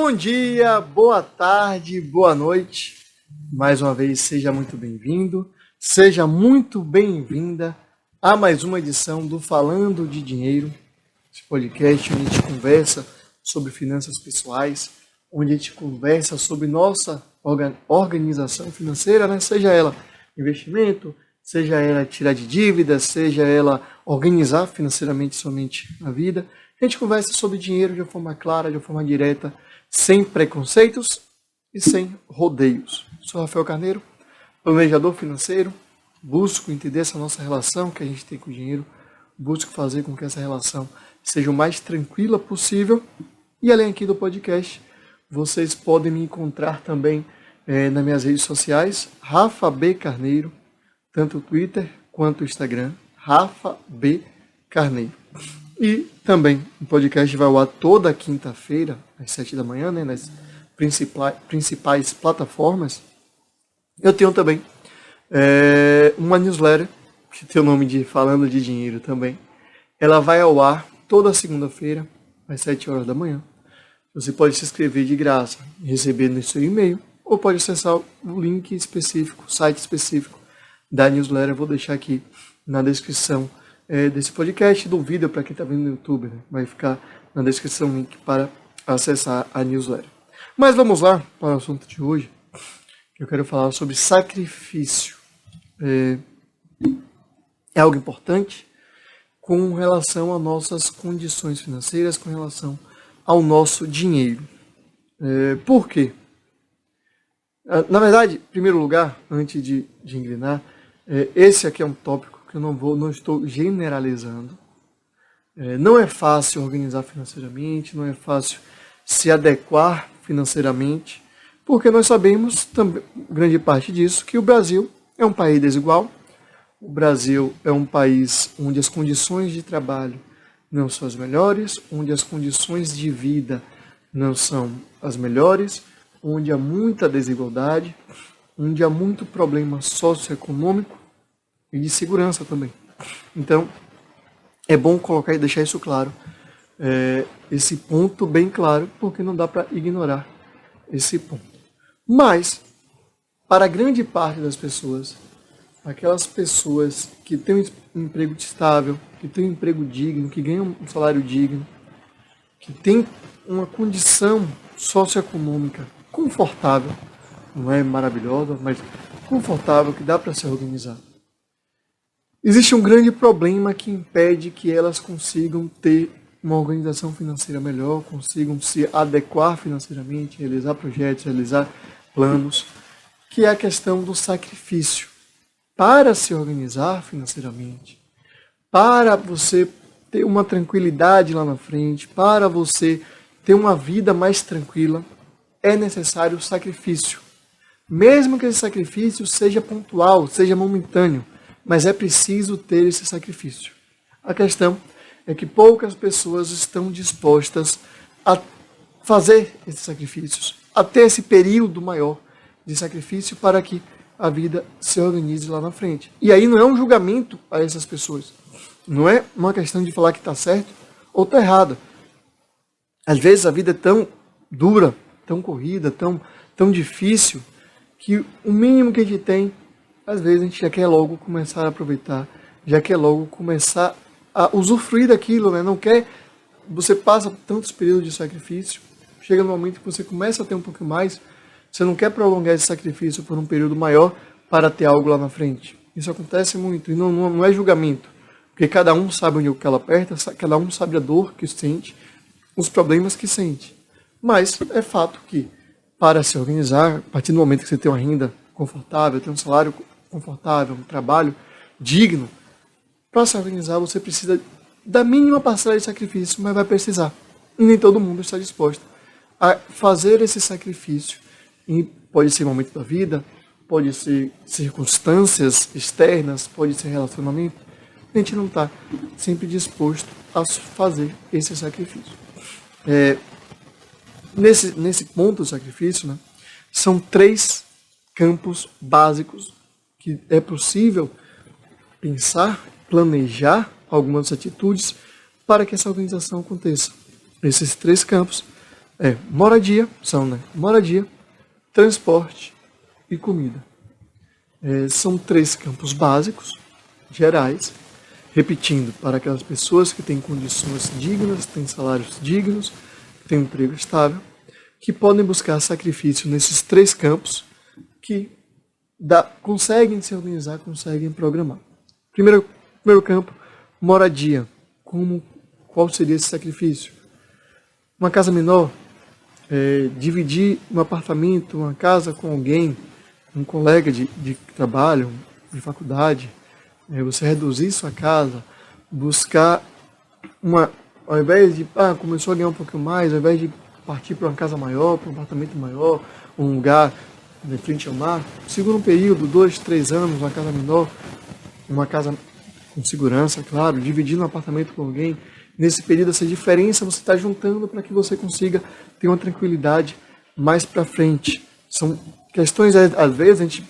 Bom dia, boa tarde, boa noite. Mais uma vez, seja muito bem-vindo, seja muito bem-vinda a mais uma edição do Falando de Dinheiro, esse podcast onde a gente conversa sobre finanças pessoais, onde a gente conversa sobre nossa organização financeira, né? Seja ela investimento, seja ela tirar de dívidas, seja ela organizar financeiramente somente a vida. A gente conversa sobre dinheiro de uma forma clara, de uma forma direta, sem preconceitos e sem rodeios. Sou Rafael Carneiro, planejador financeiro, busco entender essa nossa relação que a gente tem com o dinheiro, busco fazer com que essa relação seja o mais tranquila possível. E além aqui do podcast, vocês podem me encontrar também nas minhas redes sociais, Rafa B. Carneiro, tanto o Twitter quanto o Instagram, Rafa B. Carneiro. E também o podcast vai ao ar toda quinta-feira, às 7 da manhã, né, nas principais plataformas. Eu tenho também uma newsletter, que tem o nome de Falando de Dinheiro também. Ela vai ao ar toda segunda-feira, às 7 horas da manhã. Você pode se inscrever de graça e receber no seu e-mail, ou pode acessar o link específico, o site específico da newsletter. Eu vou deixar aqui na descrição desse podcast, do vídeo para quem está vendo no YouTube, né? Vai ficar na descrição o link para acessar a newsletter. Mas vamos lá para o assunto de hoje, que eu quero falar sobre sacrifício. É algo importante com relação às nossas condições financeiras, com relação ao nosso dinheiro. Por quê? Na verdade, em primeiro lugar, antes de engrenar, esse aqui é um tópico que eu não estou generalizando. Não é fácil organizar financeiramente, não é fácil se adequar financeiramente, porque nós sabemos, também, grande parte disso, que o Brasil é um país desigual. O Brasil é um país onde as condições de trabalho não são as melhores, onde as condições de vida não são as melhores, onde há muita desigualdade, onde há muito problema socioeconômico e de segurança também. Então, é bom colocar e deixar isso claro, esse ponto bem claro, porque não dá para ignorar esse ponto. Mas, para a grande parte das pessoas, aquelas pessoas que têm um emprego estável, que têm um emprego digno, que ganham um salário digno, que têm uma condição socioeconômica confortável, não é maravilhosa, mas confortável, que dá para se organizar. Existe um grande problema que impede que elas consigam ter uma organização financeira melhor, consigam se adequar financeiramente, realizar projetos, realizar planos, que é a questão do sacrifício. Para se organizar financeiramente, para você ter uma tranquilidade lá na frente, para você ter uma vida mais tranquila, é necessário sacrifício. Mesmo que esse sacrifício seja pontual, seja momentâneo, mas é preciso ter esse sacrifício. A questão é que poucas pessoas estão dispostas a fazer esses sacrifícios, a ter esse período maior de sacrifício para que a vida se organize lá na frente. E aí não é um julgamento a essas pessoas. Não é uma questão de falar que está certo ou está errado. Às vezes a vida é tão dura, tão corrida, tão difícil, que o mínimo que a gente tem, às vezes a gente já quer logo começar a aproveitar, já quer logo começar a usufruir daquilo, né? Não quer, você passa tantos períodos de sacrifício, chega no momento que você começa a ter um pouco mais, você não quer prolongar esse sacrifício por um período maior para ter algo lá na frente. Isso acontece muito, e não é julgamento, porque cada um sabe onde o calo aperta, cada um sabe a dor que sente, os problemas que sente. Mas é fato que, para se organizar, a partir do momento que você tem uma renda confortável, tem um salário confortável, um trabalho digno, para se organizar você precisa da mínima parcela de sacrifício, mas vai precisar. E nem todo mundo está disposto a fazer esse sacrifício. E pode ser momento da vida, pode ser circunstâncias externas, pode ser relacionamento. A gente não está sempre disposto a fazer esse sacrifício. Nesse ponto do sacrifício, né, são 3 campos básicos que é possível pensar, planejar algumas atitudes para que essa organização aconteça. Esses 3 campos Moradia, moradia, transporte e comida. São 3 campos básicos, gerais, repetindo, para aquelas pessoas que têm condições dignas, têm salários dignos, têm um emprego estável, que podem buscar sacrifício nesses 3 campos que conseguem se organizar, conseguem programar. Primeiro campo, moradia. Qual seria esse sacrifício? Uma casa menor, dividir um apartamento, uma casa com alguém, um colega de trabalho, de faculdade, você reduzir sua casa, buscar ao invés de, começou a ganhar um pouquinho mais, ao invés de partir para uma casa maior, para um apartamento maior, um lugar de frente ao mar, segura um período, 2, 3 anos, uma casa menor, uma casa com segurança, claro, dividindo um apartamento com alguém. Nesse período, essa diferença você está juntando para que você consiga ter uma tranquilidade mais para frente. São questões, às vezes, a gente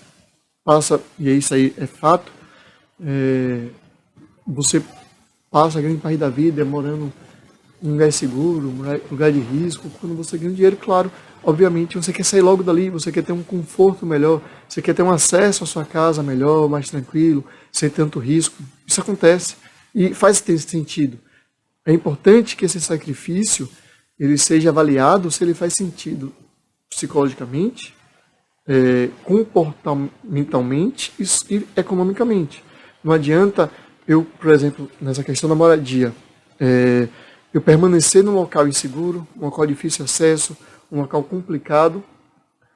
passa, e isso aí é fato, você passa grande parte da vida morando em um lugar seguro, um lugar de risco. Quando você ganha dinheiro, claro, obviamente, você quer sair logo dali, você quer ter um conforto melhor, você quer ter um acesso à sua casa melhor, mais tranquilo, sem tanto risco. Isso acontece e faz ter sentido. É importante que esse sacrifício ele seja avaliado se ele faz sentido psicologicamente, comportamentalmente e economicamente. Não adianta eu, por exemplo, nessa questão da moradia, eu permanecer num local inseguro, um local de difícil acesso, um local complicado,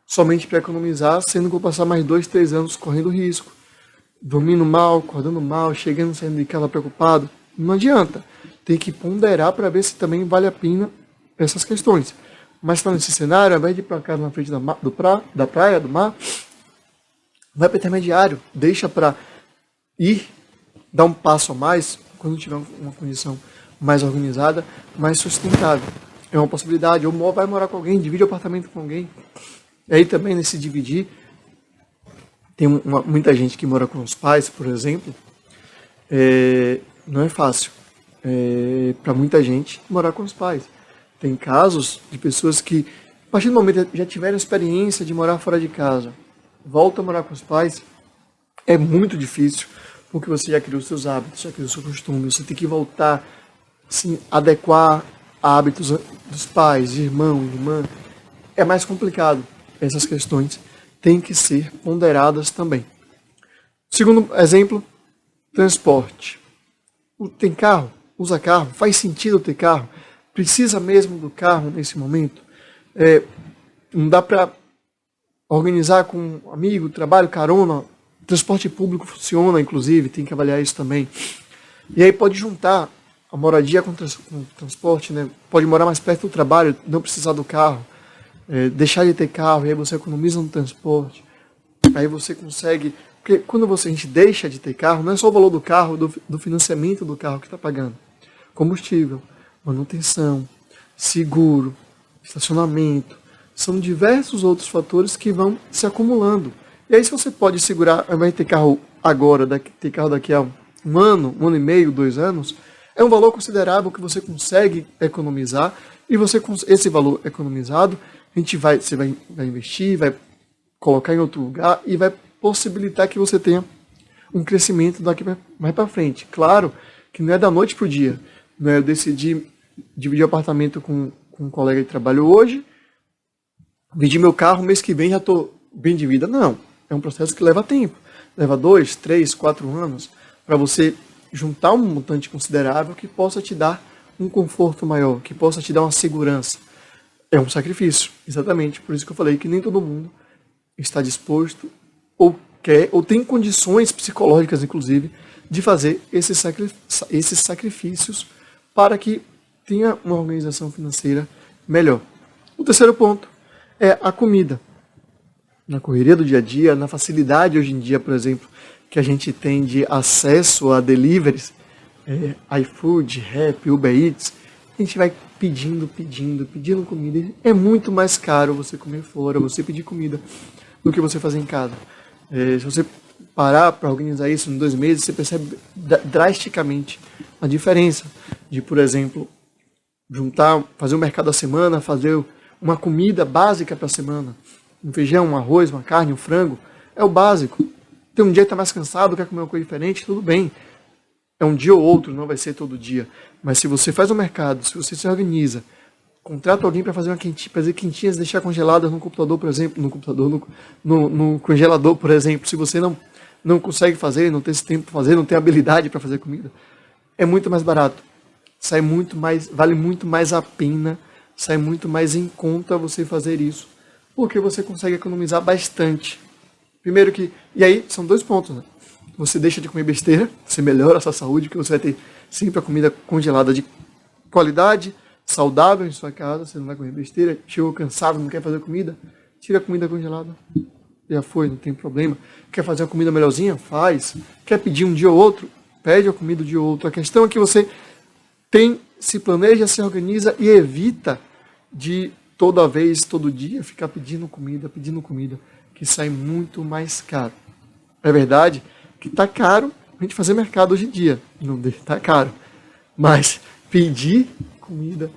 somente para economizar, sendo que eu vou passar mais 2, 3 anos correndo risco, dormindo mal, acordando mal, chegando, saindo de casa preocupado. Não adianta. Tem que ponderar para ver se também vale a pena essas questões. Mas está nesse cenário, ao invés de ir para casa na frente da praia, do mar, vai para intermediário, deixa para ir, dar um passo a mais, quando tiver uma condição mais organizada, mais sustentável. É uma possibilidade. Ou vai morar com alguém, divide o apartamento com alguém. E aí também, nesse dividir, tem muita gente que mora com os pais, por exemplo, não é fácil. Para muita gente, morar com os pais. Tem casos de pessoas que, a partir do momento que já tiveram experiência de morar fora de casa, volta a morar com os pais, é muito difícil, porque você já criou seus hábitos, já criou seu costume, você tem que voltar, assim, adequar a hábitos dos pais, de irmão, irmã. É mais complicado. Essas questões têm que ser ponderadas também. Segundo exemplo, transporte. Tem carro? Usa carro? Faz sentido ter carro? Precisa mesmo do carro nesse momento? Não dá para organizar com um amigo, trabalho, carona. Transporte público funciona, inclusive, tem que avaliar isso também. E aí pode juntar a moradia com o transporte, né? Pode morar mais perto do trabalho, não precisar do carro, deixar de ter carro, e aí você economiza no transporte. Aí você consegue... Porque quando a gente deixa de ter carro, não é só o valor do carro, do financiamento do carro que está pagando. Combustível, manutenção, seguro, estacionamento. São diversos outros fatores que vão se acumulando. E aí se você pode segurar, ao invés de ter carro agora, ter carro daqui a um ano e meio, 2 anos, é um valor considerável que você consegue economizar. E esse valor economizado, você vai investir, vai colocar em outro lugar e vai possibilitar que você tenha um crescimento daqui mais para frente. Claro que não é da noite para o dia. Não é eu decidir dividir o apartamento com um colega de trabalho hoje, vendi meu carro, mês que vem já estou bem de vida. Não. É um processo que leva tempo. Leva 2, 3, 4 anos para você juntar um montante considerável que possa te dar um conforto maior, que possa te dar uma segurança. É um sacrifício, exatamente. Por isso que eu falei que nem todo mundo está disposto ou quer, ou tem condições psicológicas, inclusive, de fazer esses sacrifícios para que tenha uma organização financeira melhor. O terceiro ponto é a comida. Na correria do dia a dia, na facilidade hoje em dia, por exemplo, que a gente tem de acesso a deliveries, iFood, Rappi, Uber Eats, a gente vai pedindo comida. É muito mais caro você comer fora, você pedir comida, do que você fazer em casa. Se você parar para organizar isso em 2 meses, você percebe drasticamente a diferença de, por exemplo, fazer o mercado da semana, fazer uma comida básica para a semana. Um feijão, um arroz, uma carne, um frango. É o básico. Tem um dia que está mais cansado, quer comer uma coisa diferente, tudo bem. É um dia ou outro, não vai ser todo dia. Mas se você faz o mercado, se você se organiza, contrata alguém para fazer fazer quentinhas, deixar congeladas no computador, por exemplo, no congelador, por exemplo. Se você não consegue fazer, não tem esse tempo para fazer, não tem habilidade para fazer comida, é muito mais barato. Vale muito mais a pena, sai muito mais em conta você fazer isso, porque você consegue economizar bastante. Primeiro e aí são 2 pontos, né? Você deixa de comer besteira, você melhora a sua saúde, porque você vai ter sempre a comida congelada de qualidade, saudável em sua casa, você não vai comer besteira, chegou cansado, não quer fazer comida, tira a comida congelada. Já foi, não tem problema. Quer fazer uma comida melhorzinha? Faz. Quer pedir um dia ou outro? Pede a comida um dia ou outro. A questão é que você se planeja, se organiza e evita de toda vez, todo dia, ficar pedindo comida, que sai muito mais caro. É verdade que está caro a gente fazer mercado hoje em dia. Não está caro. Mas pedir comida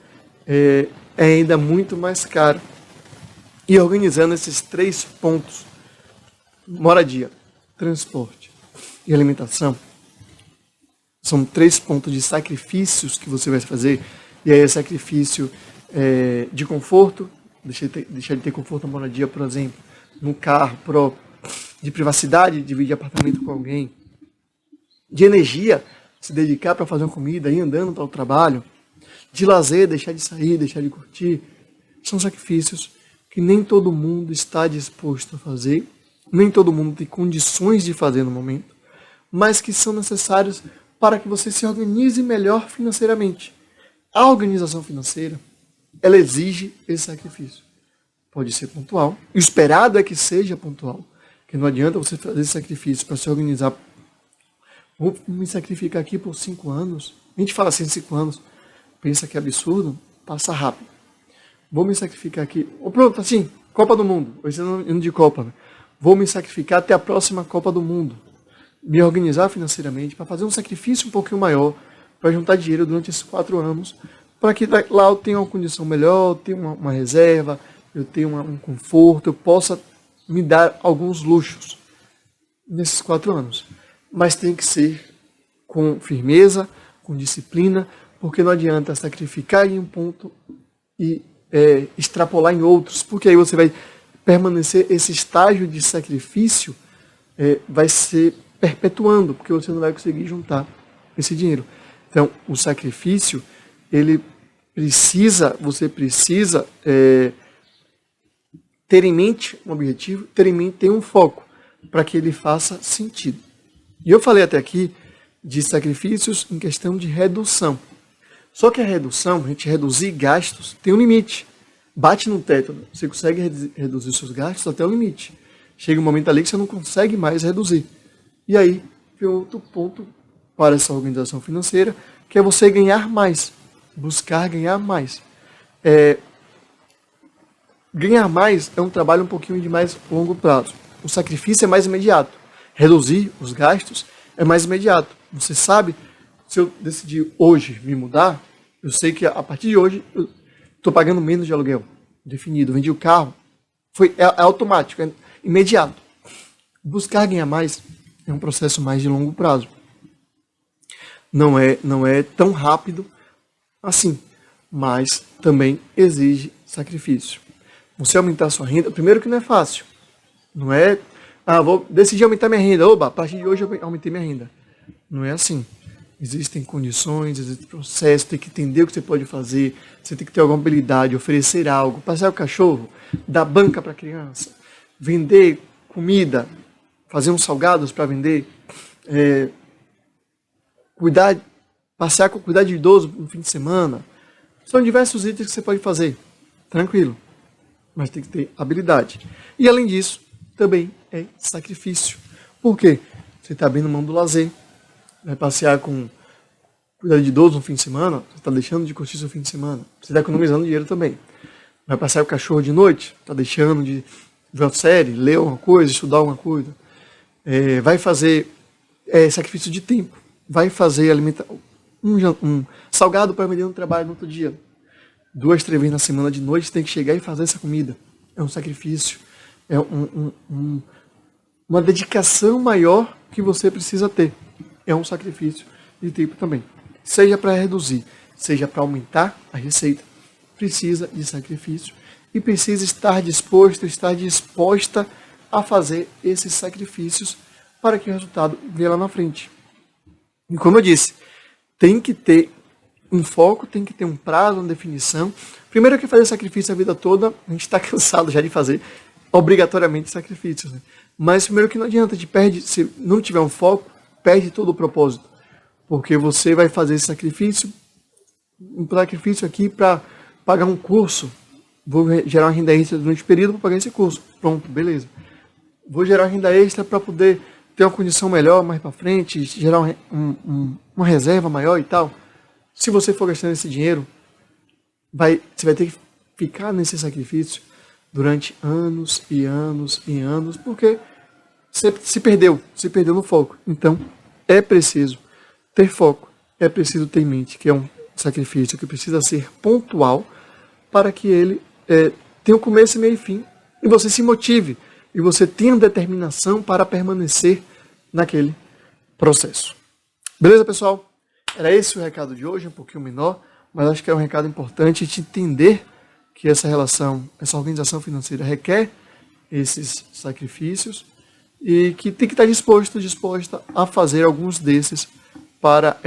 é ainda muito mais caro. E organizando esses 3 pontos, moradia, transporte e alimentação, são 3 pontos de sacrifícios que você vai fazer. E aí é sacrifício de conforto, deixar de ter conforto na moradia, por exemplo, no carro próprio, de privacidade, dividir apartamento com alguém, de energia, se dedicar para fazer uma comida, ir andando para o trabalho, de lazer, deixar de sair, deixar de curtir. São sacrifícios que nem todo mundo está disposto a fazer, nem todo mundo tem condições de fazer no momento, mas que são necessários para que você se organize melhor financeiramente. A organização financeira, ela exige esse sacrifício. Pode ser pontual, e o esperado é que seja pontual, que não adianta você fazer esse sacrifício para se organizar. Vou me sacrificar aqui por 5 anos. A gente fala assim, 5 anos, pensa que é absurdo, passa rápido. Vou me sacrificar aqui. Pronto, assim, Copa do Mundo. Hoje é ano de Copa, né? Vou me sacrificar até a próxima Copa do Mundo. Me organizar financeiramente para fazer um sacrifício um pouquinho maior, para juntar dinheiro durante esses 4 anos, para que lá eu tenha uma condição melhor, eu tenha uma reserva, eu tenha um conforto, eu possa me dar alguns luxos nesses 4 anos. Mas tem que ser com firmeza, com disciplina, porque não adianta sacrificar em um ponto e extrapolar em outros, porque aí você vai permanecer, esse estágio de sacrifício vai ser perpetuando, porque você não vai conseguir juntar esse dinheiro. Então, o sacrifício, você precisa ter em mente um objetivo, ter um foco, para que ele faça sentido. E eu falei até aqui de sacrifícios em questão de redução. Só que a redução, a gente reduzir gastos, tem um limite. Bate no teto, né? Você consegue reduzir seus gastos até o limite. Chega um momento ali que você não consegue mais reduzir. E aí, tem outro ponto para essa organização financeira, que é você ganhar mais. Buscar ganhar mais. Ganhar mais é um trabalho um pouquinho de mais longo prazo. O sacrifício é mais imediato. Reduzir os gastos é mais imediato. Você sabe, se eu decidir hoje me mudar, eu sei que a partir de hoje eu estou pagando menos de aluguel. Definido. Vendi o carro. É automático, é imediato. Buscar ganhar mais é um processo mais de longo prazo. Não é tão rápido assim, mas também exige sacrifício. Você aumentar a sua renda, primeiro que não é fácil. Não é, vou decidir aumentar minha renda. Oba, a partir de hoje eu aumentei minha renda. Não é assim. Existem condições, existe processo, tem que entender o que você pode fazer, você tem que ter alguma habilidade, oferecer algo, passear o cachorro, dar banca para a criança, vender comida, fazer uns salgados para vender, cuidar de idoso no fim de semana. São diversos itens que você pode fazer, tranquilo, mas tem que ter habilidade. E além disso, também é sacrifício. Por quê? Você está abrindo mão do lazer, vai passear cuidar de idoso no fim de semana, você está deixando de curtir seu fim de semana. Você está economizando dinheiro também. Vai passear o cachorro de noite, está deixando de ver uma série, ler alguma coisa, estudar alguma coisa. Vai fazer sacrifício de tempo. Vai fazer alimentar um salgado para vender no trabalho no outro dia. 2, 3 vezes na semana de noite, você tem que chegar e fazer essa comida. É um sacrifício, é uma dedicação maior que você precisa ter. É um sacrifício de tempo também. Seja para reduzir, seja para aumentar a receita, precisa de sacrifício e precisa estar disposto, estar disposta a fazer esses sacrifícios para que o resultado venha lá na frente. E como eu disse, tem que ter um foco, tem que ter um prazo, uma definição. Primeiro que fazer sacrifício a vida toda, a gente está cansado já de fazer obrigatoriamente sacrifícios. Né? Mas primeiro que não adianta, se não tiver um foco, perde todo o propósito. Porque você vai fazer esse sacrifício, um sacrifício aqui para pagar um curso. Vou gerar uma renda extra durante o período para pagar esse curso. Pronto, beleza. Vou gerar uma renda extra para poder ter uma condição melhor mais para frente, gerar uma reserva maior e tal. Se você for gastando esse dinheiro, você vai ter que ficar nesse sacrifício durante anos e anos e anos, porque você se perdeu no foco. Então, é preciso ter foco, é preciso ter em mente que é um sacrifício que precisa ser pontual para que ele tenha um começo, meio e fim, e você se motive, e você tenha determinação para permanecer naquele processo. Beleza, pessoal? Era esse o recado de hoje, um pouquinho menor, mas acho que é um recado importante de entender que essa organização financeira requer esses sacrifícios e que tem que estar disposta a fazer alguns desses para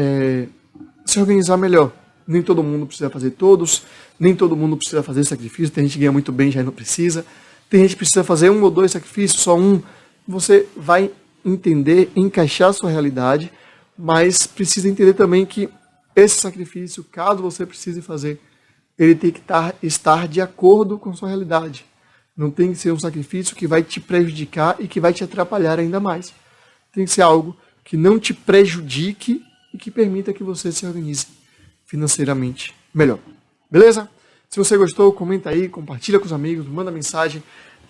se organizar melhor. Nem todo mundo precisa fazer todos, nem todo mundo precisa fazer sacrifício, tem gente que ganha muito bem e já não precisa, tem gente que precisa fazer 1 ou 2 sacrifícios, só um. Você vai entender, encaixar a sua realidade, mas precisa entender também que esse sacrifício, caso você precise fazer, ele tem que estar de acordo com a sua realidade. Não tem que ser um sacrifício que vai te prejudicar e que vai te atrapalhar ainda mais. Tem que ser algo que não te prejudique e que permita que você se organize financeiramente melhor. Beleza? Se você gostou, comenta aí, compartilha com os amigos, manda mensagem.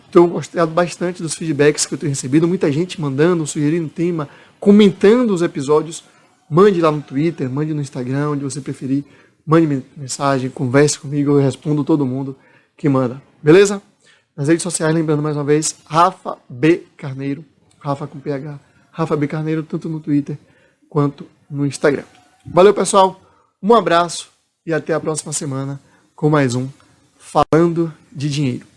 Estou gostando bastante dos feedbacks que eu tenho recebido. Muita gente mandando, sugerindo tema, comentando os episódios. Mande lá no Twitter, mande no Instagram, onde você preferir. Mande mensagem, converse comigo, eu respondo todo mundo que manda. Beleza? Nas redes sociais, lembrando mais uma vez, Rafa B. Carneiro, Rafa com PH, Rafa B. Carneiro, tanto no Twitter quanto no Instagram. Valeu, pessoal, um abraço e até a próxima semana com mais um Falando de Dinheiro.